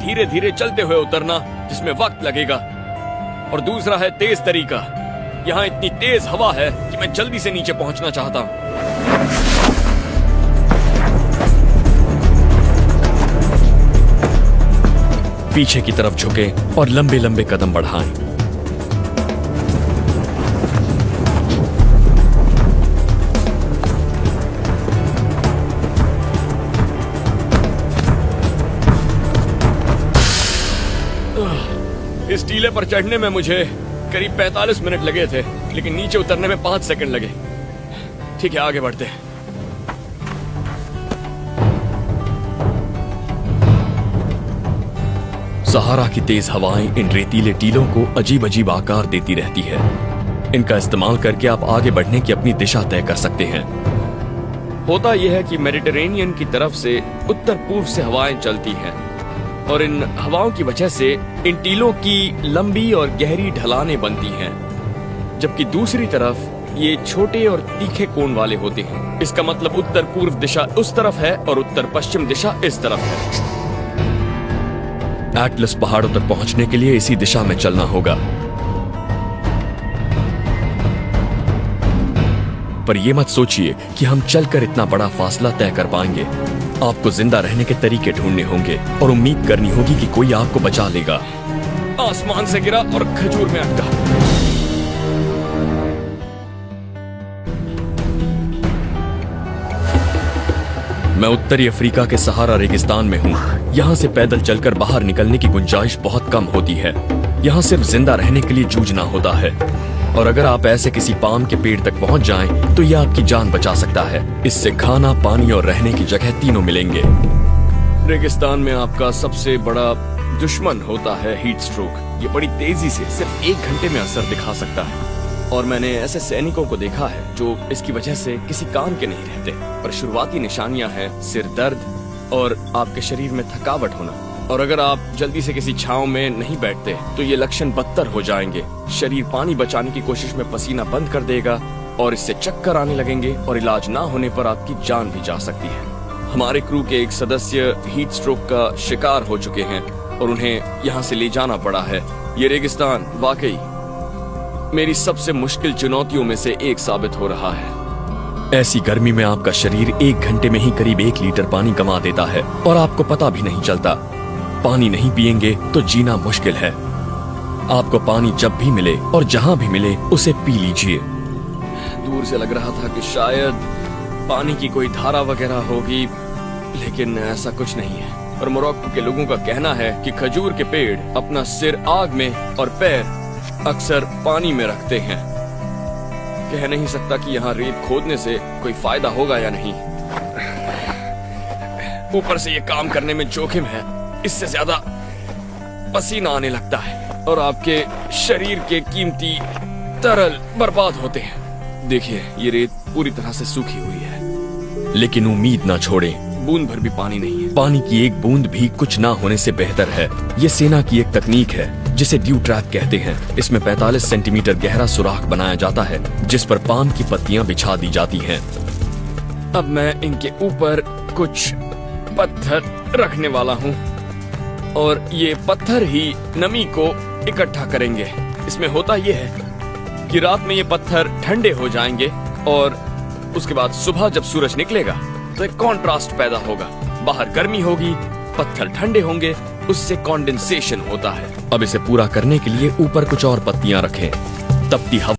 धीरे धीरे चलते हुए उतरना जिसमें वक्त लगेगा, और दूसरा है तेज तरीका। यहाँ इतनी तेज हवा है कि मैं जल्दी से नीचे पहुंचना चाहता हूँ। पीछे की तरफ झुकें और लंबे लंबे कदम बढ़ाएं। इस टीले पर चढ़ने में मुझे करीब 45 मिनट लगे थे, लेकिन नीचे उतरने में 5 सेकंड लगे। ठीक है, आगे बढ़ते हैं। सहारा की तेज हवाएं इन रेतीले टीलों को अजीब अजीब आकार देती रहती है। इनका इस्तेमाल करके आप आगे बढ़ने की अपनी दिशा तय कर सकते हैं। होता यह है कि मेडिटेरेनियन की तरफ से उत्तर पूर्व से हवाएं चलती हैं, और इन हवाओं की वजह से इन टीलों की लंबी और गहरी ढलानें बनती हैं, जबकि दूसरी तरफ ये छोटे और तीखे कोण वाले होते हैं। इसका मतलब उत्तर पूर्व दिशा उस तरफ है और उत्तर पश्चिम दिशा इस तरफ है। एटलस पहाड़ों तक पहुंचने के लिए इसी दिशा में चलना होगा, पर यह मत सोचिए कि हम चलकर इतना बड़ा फासला तय कर पाएंगे। आपको जिंदा रहने के तरीके ढूंढने होंगे और उम्मीद करनी होगी कि कोई आपको बचा लेगा। आसमान से गिरा और खजूर में अटका। मैं उत्तरी अफ्रीका के सहारा रेगिस्तान में हूँ। यहाँ से पैदल चलकर बाहर निकलने की गुंजाइश बहुत कम होती है। यहाँ सिर्फ जिंदा रहने के लिए जूझना होता है, और अगर आप ऐसे किसी पाम के पेड़ तक पहुंच जाएं, तो यह आपकी जान बचा सकता है। इससे खाना, पानी और रहने की जगह तीनों मिलेंगे। रेगिस्तान में आपका सबसे बड़ा दुश्मन होता है हीट स्ट्रोक। ये बड़ी तेजी से सिर्फ 1 घंटे में असर दिखा सकता है, और मैंने ऐसे सैनिकों को देखा है जो इसकी वजह से किसी काम के नहीं रहते। पर शुरुआती निशानियां हैं सिर दर्द और आपके शरीर में थकावट होना, और अगर आप जल्दी से किसी छांव में नहीं बैठते तो ये लक्षण बदतर हो जाएंगे। शरीर पानी बचाने की कोशिश में पसीना बंद कर देगा, और इससे चक्कर आने लगेंगे, और इलाज ना होने पर आपकी जान भी जा सकती है। हमारे क्रू के एक सदस्य हीट स्ट्रोक का शिकार हो चुके हैं, और उन्हें यहाँ से ले जाना पड़ा है। ये रेगिस्तान वाकई मेरी सबसे मुश्किल चुनौतियों में से एक साबित हो रहा है। ऐसी गर्मी में आपका शरीर 1 घंटे में ही करीब 1 लीटर पानी गंवा देता है, और आपको पता भी नहीं चलता। पानी नहीं पिएंगे तो जीना मुश्किल है। आपको पानी जब भी मिले और जहां भी मिले उसे पी लीजिए। दूर से लग रहा था कि शायद पानी की कोई धारा वगैरह होगी, लेकिन ऐसा कुछ नहीं है। और मोरक्को के लोगों का कहना है कि खजूर के पेड़ अपना सिर आग में और पैर अक्सर पानी में रखते हैं। कह नहीं सकता कि यहाँ रेत खोदने से कोई फायदा होगा या नहीं। ऊपर से ये काम करने में जोखिम है, इससे ज्यादा पसीना आने लगता है, और आपके शरीर के कीमती तरल बर्बाद होते हैं। देखिए, ये रेत पूरी तरह से सूखी हुई है, लेकिन उम्मीद ना छोड़ें। बूंद भर भी पानी नहीं है। पानी की एक बूंद भी कुछ ना होने से बेहतर है। ये सेना की एक तकनीक है जिसे ड्यू ट्रैक कहते हैं। इसमें 45 सेंटीमीटर गहरा सुराख बनाया जाता है, जिस पर पाम की पत्तियां बिछा दी जाती हैं। अब मैं इनके ऊपर कुछ पत्थर रखने वाला हूँ, और ये पत्थर ही नमी को इकट्ठा करेंगे। इसमें होता यह है कि रात में ये पत्थर ठंडे हो जाएंगे, और उसके बाद सुबह जब सूरज निकलेगा तो एक कॉन्ट्रास्ट पैदा होगा। बाहर गर्मी होगी, पत्थर ठंडे होंगे, उससे कंडेंसेशन होता है। अब इसे पूरा करने के लिए ऊपर कुछ और पत्तियां रखें। तपती हवा